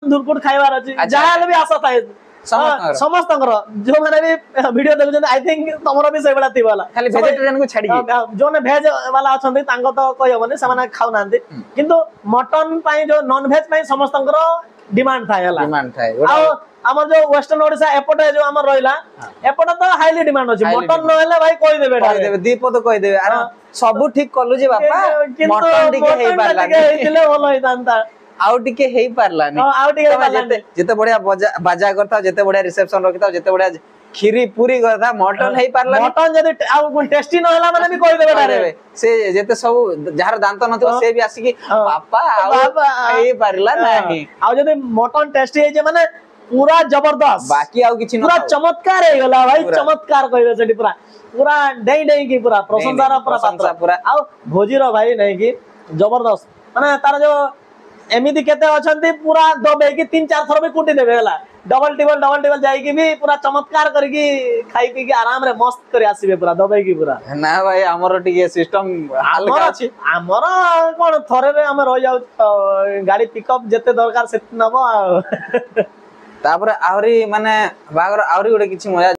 धुरकुट खाइबार अछि जहाले भी आशा थाए समस्त जो मैंने भी वीडियो देखुछन आई थिंक तमरो भी से बडा थिबाला खाली वेजिटेरियन को छाडी जो ने भेज वाला अछंती तांको तो कहि होबनी समान खाउ नांती किंतु मटन पई जो नॉन भेज पई समस्त डिमांड थाए हला डिमांड थाए आ हमर जो वेस्टर्न ओडिसा एपटे जो हमर रहिला एपटे तो हाईली डिमांड अछि मटन न हेले भाई कहि देबे दीप तो कहि देबे अरे सब ठीक करलु जे बापा मटन टिके हेई पारला हेतिले भलो होइतांता आउ टिके हेई पारलानी आउ टिके जते जते बढ़िया बाजा करता जते बढ़िया रिसेप्शन रखता जते बढ़िया खीरी पूरी करता मटन हेई पारला मटन जदी आउ टेस्टी न होला माने भी कहि देबे डारे से जते सब जहार दांत नथिबो से भी आसी कि पापा हेई पारला नाही आउ जदी मटन टेस्टी हे जे माने पूरा जबरदस्त बाकी आउ किछि न पूरा चमत्कार हे गला भाई चमत्कार कहिबे सेठी पूरा पूरा डेई डेई की पूरा प्रशंसा पूरा पात्र पूरा आउ भोजी रो भाई नहीं की जबरदस्त माने तार जो एमिति केते अछंती पूरा दबे की 3-4 थर भी कुटी देबे हला डबल टेबल जाई की भी पूरा चमत्कार करके खाई पी के आराम रे मस्त करे आसीबे पूरा दबे की पूरा ना भाई हमरो टिके सिस्टम हल्का अछि हमरो कोन थरे रे हम रह जाउ गाड़ी पिकअप जते दरकार से नबो तापर आवरी माने बागर आवरी गोटे किछि मजा